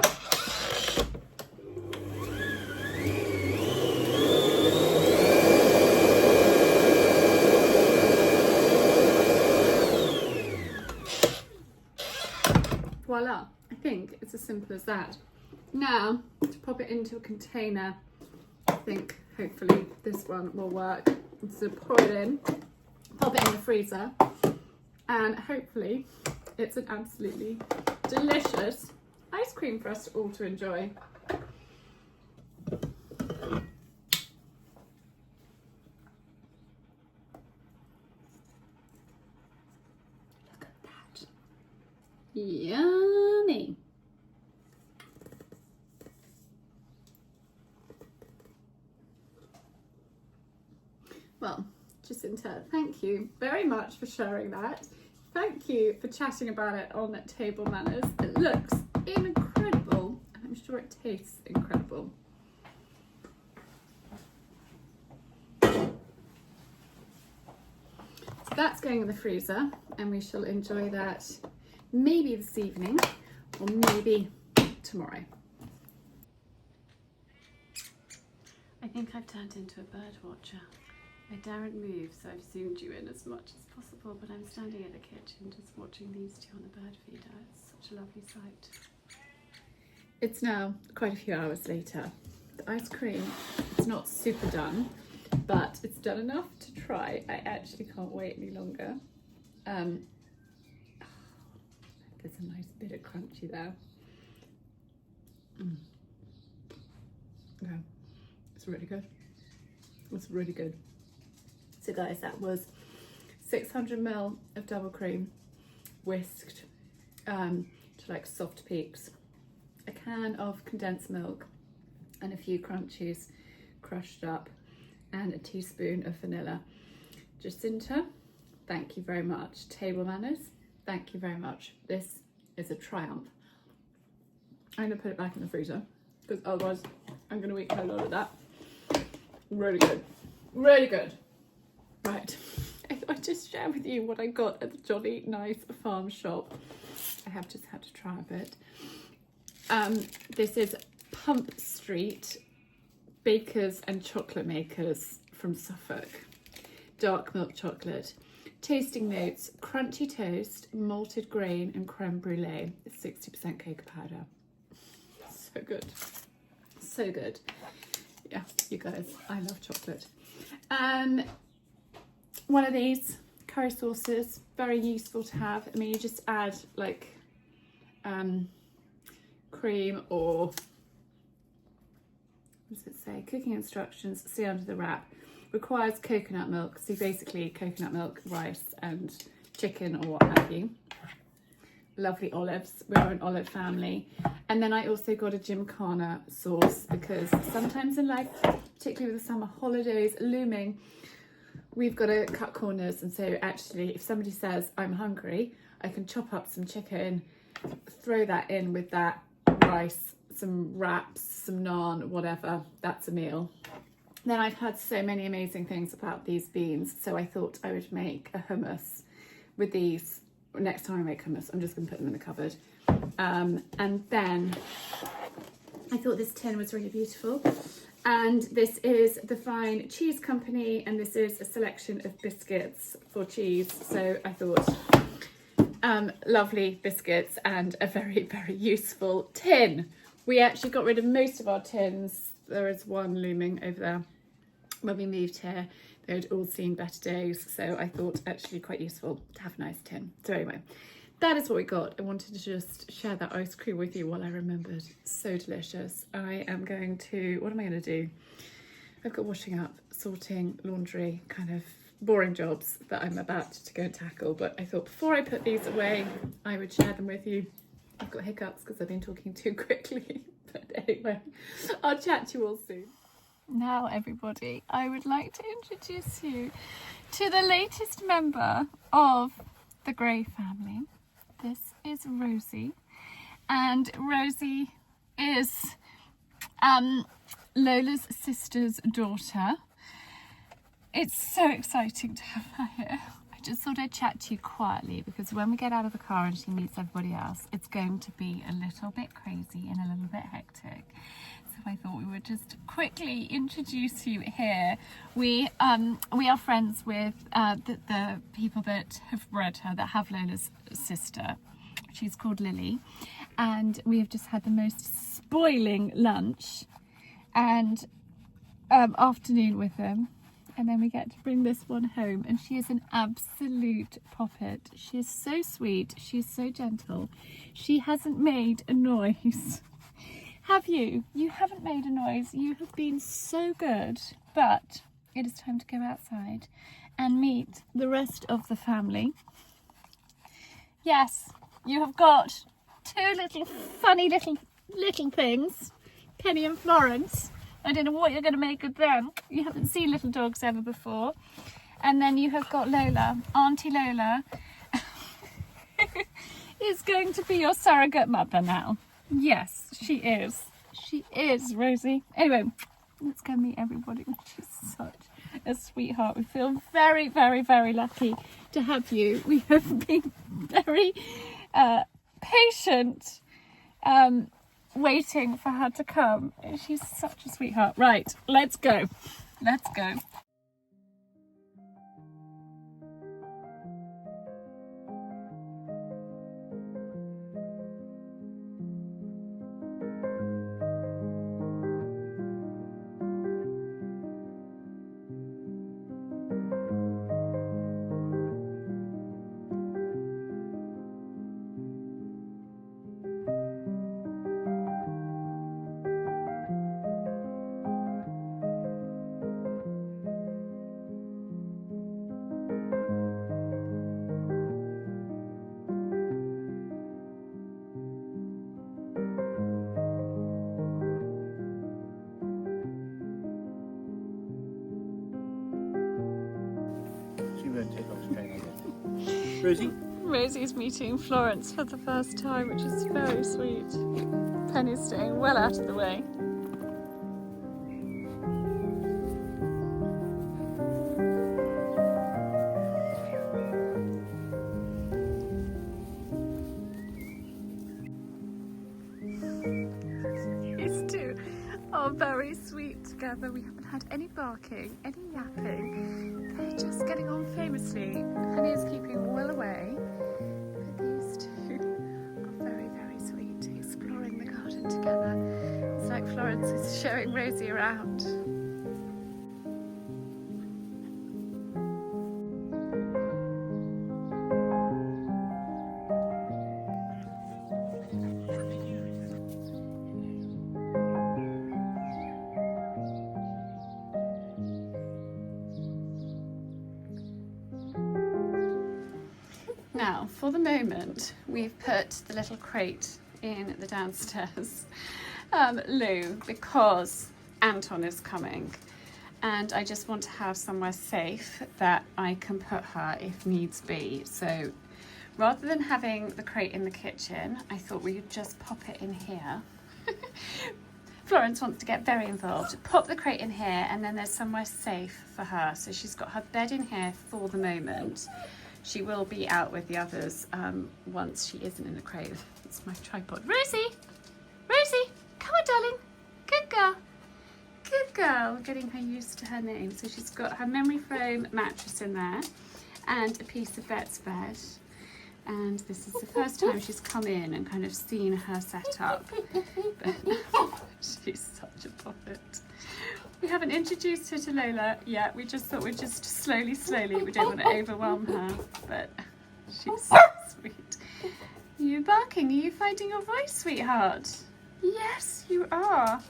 Voila, I think it's as simple as that. Now, to pop it into a container, I think hopefully this one will work. So pour it in, pop it in the freezer, and hopefully it's an absolutely delicious ice cream for us all to enjoy. Look at that. Yummy. Well, Jacinta, thank you very much for sharing that. Thank you for chatting about it on Table Manners. It looks incredible, and I'm sure it tastes incredible. So that's going in the freezer, and we shall enjoy that maybe this evening or maybe tomorrow. I think I've turned into a bird watcher. I daren't move, so I've zoomed you in as much as possible, but I'm standing in the kitchen just watching these two on the bird feeder. It's such a lovely sight. It's now quite a few hours later. The ice cream, it's not super done, but it's done enough to try. I actually can't wait any longer. There's a nice bit of crunchy there. Yeah, it's really good. It's really good. So guys, that was 600 ml of double cream whisked to like soft peaks, a can of condensed milk and a few crunchies crushed up, and a teaspoon of vanilla. Jacinta, thank you very much. Table Manners, thank you very much. This is a triumph. I'm gonna put it back in the freezer because otherwise I'm gonna eat a lot of that. Really good, really good. Right, I just share with you what I got at the Jolly Nice Farm shop. I have just had to try a bit. This is Pump Street Bakers and Chocolate Makers from Suffolk. Dark milk chocolate. Tasting notes: crunchy toast, malted grain and creme brulee. 60% cocoa powder. So good. So good. Yeah, you guys, I love chocolate. One of these curry sauces, very useful to have. I mean, you just add like cream, or what does it say? Cooking instructions, see under the wrap. Requires coconut milk, so basically coconut milk, rice and chicken or what have you. Lovely olives, we're an olive family. And then I also got a gymkhana sauce because sometimes in life, particularly with the summer holidays looming, we've got to cut corners. And so actually, if somebody says I'm hungry, I can chop up some chicken, throw that in with that rice, some wraps, some naan, whatever. That's a meal. Then I've heard so many amazing things about these beans, so I thought I would make a hummus with these. Next time I make hummus, I'm just going to put them in the cupboard. And then I thought this tin was really beautiful. And this is the Fine Cheese Company, and this is a selection of biscuits for cheese. So I thought, lovely biscuits and a very, very useful tin. We actually got rid of most of our tins. There is one looming over there. When we moved here, they'd all seen better days, so I thought actually quite useful to have a nice tin. So anyway, that is what we got. I wanted to just share that ice cream with you while I remembered. So delicious. I am going to, what am I going to do? I've got washing up, sorting, laundry, kind of boring jobs that I'm about to go and tackle, but I thought before I put these away, I would share them with you. I've got hiccups because I've been talking too quickly, but anyway, I'll chat to you all soon. Now, everybody, I would like to introduce you to the latest member of the Gray family. This is Rosie, and Rosie is Lola's sister's daughter. It's so exciting to have her here. I just thought I'd chat to you quietly because when we get out of the car and she meets everybody else, it's going to be a little bit crazy and a little bit hectic. So I thought we would just quickly introduce you here. We are friends with the people that have bred her, that have Lola's sister. She's called Lily, and we have just had the most spoiling lunch and afternoon with them. and then we get to bring this one home, and she is an absolute poppet. She is so sweet, she's so gentle. She hasn't made a noise. Have you? You haven't made a noise. You have been so good, but it is time to go outside and meet the rest of the family. Yes, you have got two little funny little things, Penny and Florence. I don't know what you're going to make of them. You haven't seen little dogs ever before. And then you have got Lola, Auntie Lola, is going to be your surrogate mother now. Yes, she is. She is, Rosie. Anyway, let's go meet everybody. She's such a sweetheart. We feel very, very, very lucky to have you. We have been very patient waiting for her to come. She's such a sweetheart. Right, let's go. Let's go. Rosie? Rosie's meeting Florence for the first time, which is very sweet. Penny's staying well out of the way. These two are very sweet together. We haven't had any barking, any yapping. They're just getting on famously. Penny is keeping well away, but these two are very, very sweet, exploring the garden together. It's like Florence is showing Rosie around. Now, for the moment, we've put the little crate in the downstairs loo because Anton is coming, and I just want to have somewhere safe that I can put her if needs be. So rather than having the crate in the kitchen, I thought we would just pop it in here. Florence wants to get very involved. Pop the crate in here, and then there's somewhere safe for her. So she's got her bed in here for the moment. She will be out with the others once she isn't in the crate. It's my tripod. Rosie! Rosie! Come on, darling. Good girl. Good girl. Getting her used to her name. So she's got her memory foam mattress in there and a piece of vet's bed. And this is the first time she's come in and kind of seen her set up. But she's such a puppet. We haven't introduced her to Lola yet. We just thought we'd just slowly, we don't want to overwhelm her, but she's so sweet. Are you barking? Are you finding your voice, sweetheart? Yes, you are.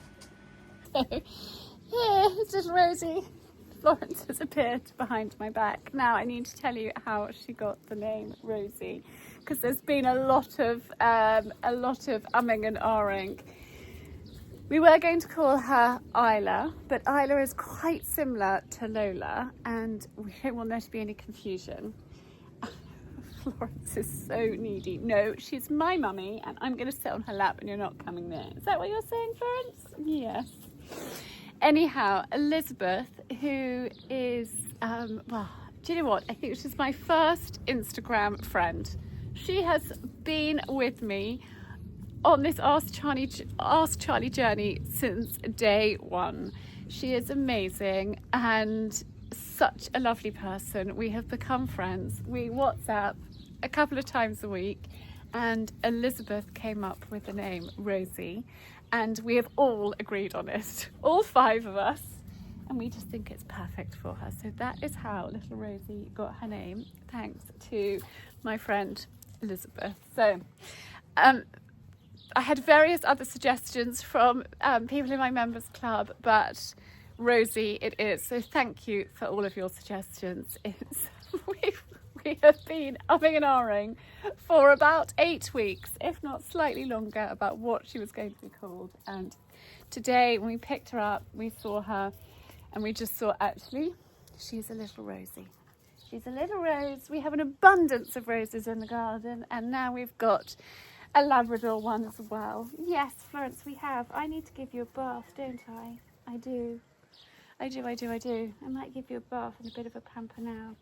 Here, it's little Rosie. Florence has appeared behind my back. Now I need to tell you how she got the name Rosie, because there's been a lot of umming and ahhing. We were going to call her Isla, but Isla is quite similar to Lola, and we don't want there to be any confusion. Florence is so needy. No, she's my mummy, and I'm going to sit on her lap and you're not coming there. Is that what you're saying, Florence? Yes. Anyhow, Elizabeth, who is, well, do you know what? I think she's my first Instagram friend. She has been with me on this Ask Charlie journey since day one. She is amazing and such a lovely person. We have become friends. We WhatsApp a couple of times a week, and Elizabeth came up with the name Rosie, and we have all agreed on it, all 5 of us. and we just think it's perfect for her. So that is how little Rosie got her name, thanks to my friend Elizabeth. So I had various other suggestions from people in my members club, but Rosie it is. So thank you for all of your suggestions. We have been umming and ahhing for about 8 weeks, if not slightly longer, about what she was going to be called. And today when we picked her up, we saw her and we just saw, actually, she's a little Rosie. She's a little rose. We have an abundance of roses in the garden, and now we've got a Labrador one as well. Yes, Florence, we have. I need to give you a bath, don't I? I do. I might give you a bath and a bit of a pamper now.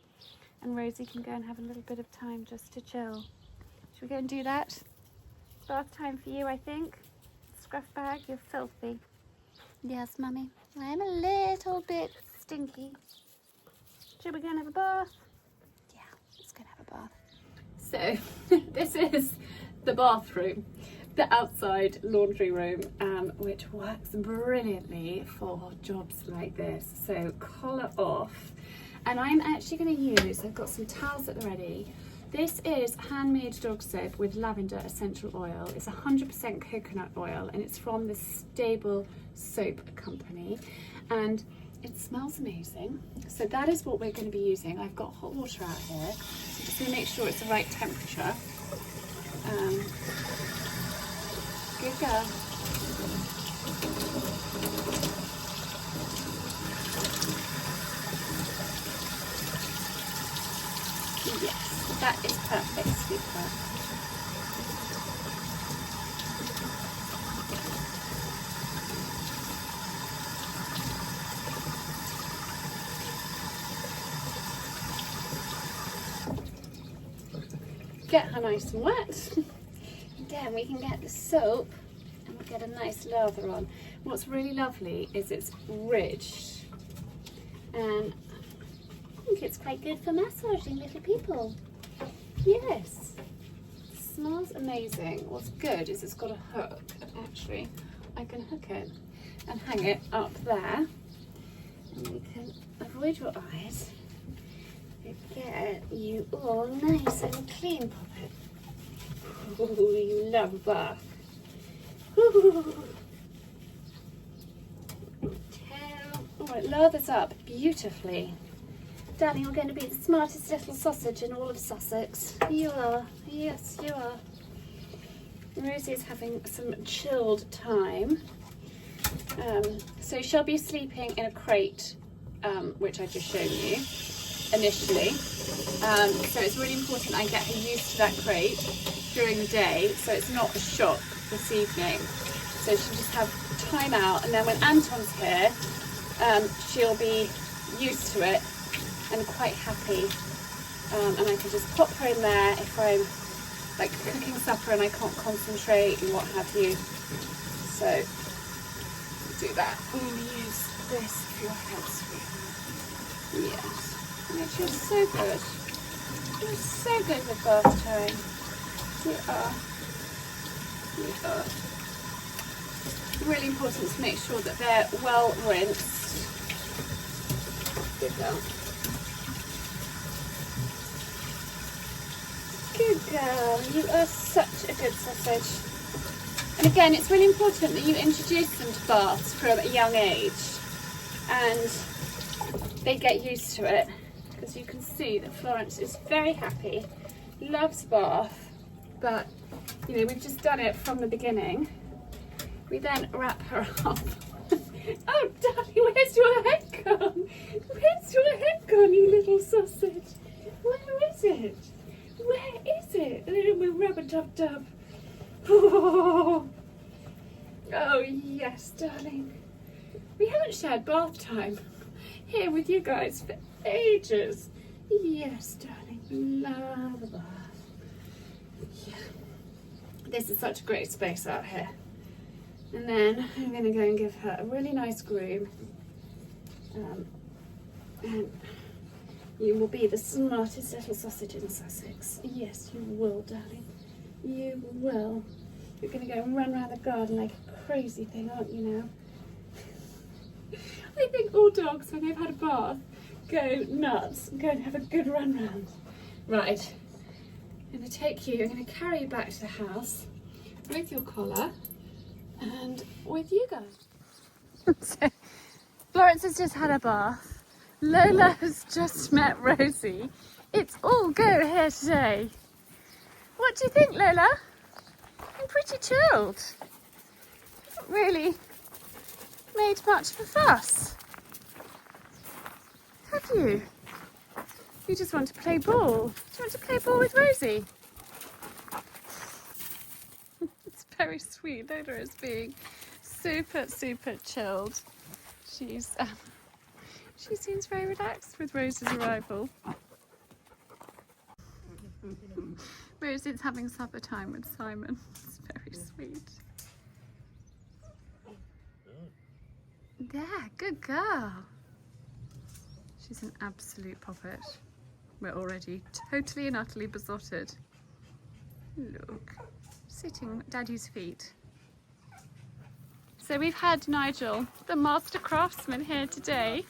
And Rosie can go and have a little bit of time just to chill. Should we go and do that? Bath time for you, I think. Scruff bag, you're filthy. Yes, Mummy. I'm a little bit stinky. Should we go and have a bath? Yeah, let's go and have a bath. So, this is the bathroom, the outside laundry room, which works brilliantly for jobs like this. So, collar off. And I'm actually going to use, I've got some towels at the ready. This is handmade dog soap with lavender essential oil. It's 100% coconut oil, and it's from the Stable Soap Company. And it smells amazing. So that is what we're going to be using. I've got hot water out here. So I'm just going to make sure it's the right temperature. Good girl. Yes, that is perfect, sweetheart. Get her nice and wet. Then we can get the soap and we'll get a nice lather on. What's really lovely is it's ridged, and I think it's quite good for massaging little people. Yes, it smells amazing. What's good is it's got a hook, and actually I can hook it and hang it up there, and we can avoid your eyes. Get you all nice and clean, Puppet. Oh, you love a bath. Oh, it lathers up beautifully. Darling, you're going to be the smartest little sausage in all of Sussex. You are. Yes, you are. Rosie is having some chilled time. So she'll be sleeping in a crate, which I just shown you initially. So it's really important I get her used to that crate during the day, so it's not a shock this evening. So she'll just have time out, and then when Anton's here, she'll be used to it and quite happy, and I can just pop her in there if I'm like cooking supper and I can't concentrate and what have you. So do that. I'm going to use this for your head, sweetheart. Yes, and it feels so good. It feels so good with bath time. You are. Really important to make sure that they're well rinsed. Good girl. Good girl, you are such a good sausage. And again, it's really important that you introduce them to baths from a young age and they get used to it, because you can see that Florence is very happy, loves bath, but you know, we've just done it from the beginning. We then wrap her up. Oh darling, where's your head gone? Where's your head gone, you little sausage? Where is it? Where is it? Oh, my rub-a-dub-dub. Oh. Oh yes, darling. We haven't shared bath time here with you guys for ages. Yes, darling. Love a bath. Yeah. This is such a great space out here. And then I'm going to go and give her a really nice groom. And you will be the smartest little sausage in Sussex. Yes, you will, darling. You will. You're going to go and run around the garden like a crazy thing, aren't you now? I think all dogs, when they've had a bath, go nuts and go and have a good run round. Right, I'm going to take you, I'm going to carry you back to the house with your collar and with you guys. So, Florence has just had a bath. Lola has just met Rosie. It's all go here today. What do you think, Lola? I'm pretty chilled. Haven't really made much of a fuss. Have you? You just want to play ball. Do you want to play ball with Rosie? It's very sweet. Lola is being super, super chilled. She seems very relaxed with Rosie's arrival. Rosie's having supper time with Simon. It's very sweet. Yeah, good girl. She's an absolute poppet. We're already totally and utterly besotted. Look, sitting at Daddy's feet. So we've had Nigel, the master craftsman, here today,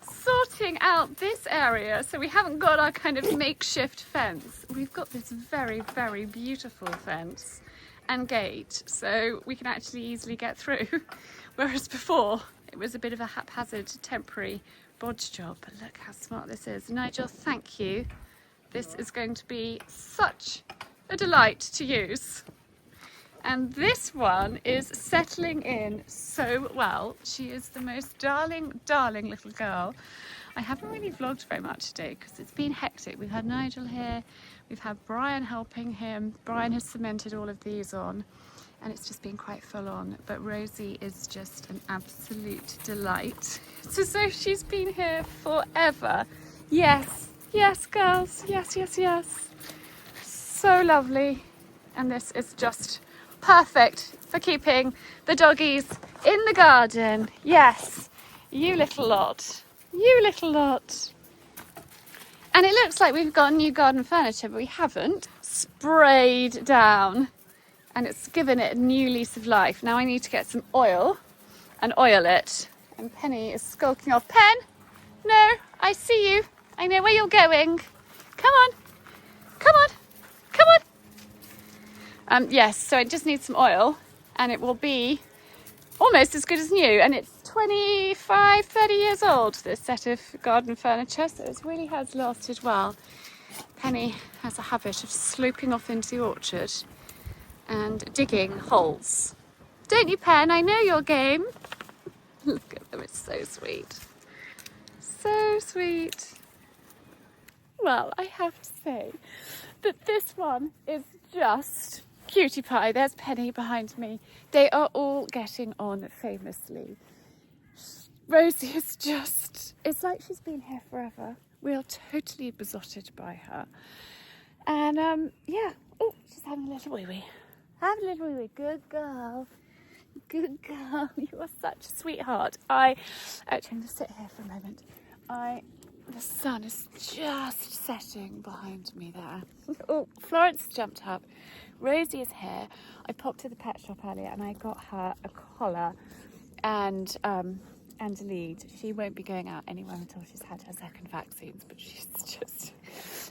sorting out this area. So we haven't got our kind of makeshift fence. We've got this very, very beautiful fence and gate, so we can actually easily get through. Whereas before, it was a bit of a haphazard, temporary bodge job. But look how smart this is. Nigel, thank you. This is going to be such a delight to use. And this one is settling in so well. She is the most darling, darling little girl. I haven't really vlogged very much today because it's been hectic. We've had Nigel here, we've had Brian helping him. Brian has cemented all of these on and it's just been quite full on. But Rosie is just an absolute delight. It's as though she's been here forever. Yes, yes girls, yes, yes, yes. So lovely. And this is just perfect for keeping the doggies in the garden. Yes, you little lot. You little lot. And it looks like we've got new garden furniture, but we haven't. Sprayed down. And it's given it a new lease of life. Now I need to get some oil and oil it. And Penny is skulking off. Pen! No, I see you. I know where you're going. Come on. Come on. Come on. Yes, so it just needs some oil and it will be almost as good as new. And it's 25, 30 years old, this set of garden furniture, so it really has lasted well. Penny has a habit of sloping off into the orchard and digging holes. Don't you, Pen? I know your game. Look at them, it's so sweet. So sweet. Well, I have to say that this one is just cutie pie. There's Penny behind me. They are all getting on famously. Rosie is just, it's like she's been here forever. We are totally besotted by her. And yeah, oh, she's having a little wee-wee. Having a little wee-wee. Good girl. Good girl. You are such a sweetheart. Actually, I'm going to sit here for a moment. The sun is just setting behind me there. Oh, Florence jumped up. Rosie is here. I popped to the pet shop earlier and I got her a collar and a lead. She won't be going out anywhere until she's had her second vaccines, but she's just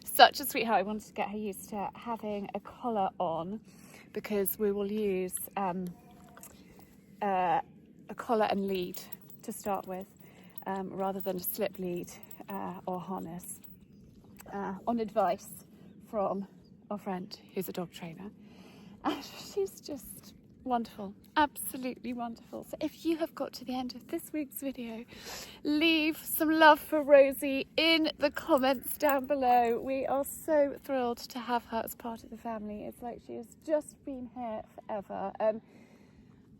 such a sweetheart. I wanted to get her used to having a collar on because we will use a collar and lead to start with rather than a slip lead or harness on advice from our friend who's a dog trainer. And she's just wonderful, absolutely wonderful. So if you have got to the end of this week's video, leave some love for Rosie in the comments down below. We are so thrilled to have her as part of the family. It's like she has just been here forever. And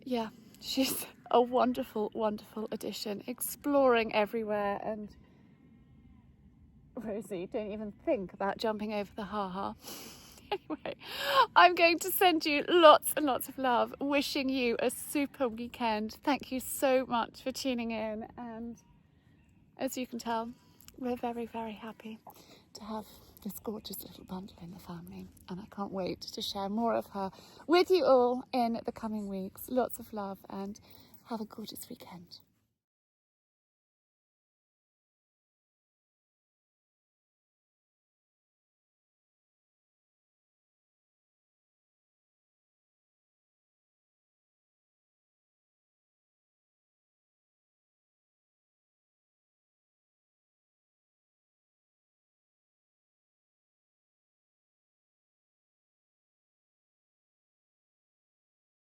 yeah, she's a wonderful, wonderful addition, exploring everywhere. And Rosie, don't even think about jumping over the ha-ha. Anyway, I'm going to send you lots and lots of love, wishing you a super weekend. Thank you so much for tuning in, and as you can tell, we're very, very happy to have this gorgeous little bundle in the family, and I can't wait to share more of her with you all in the coming weeks. Lots of love and have a gorgeous weekend.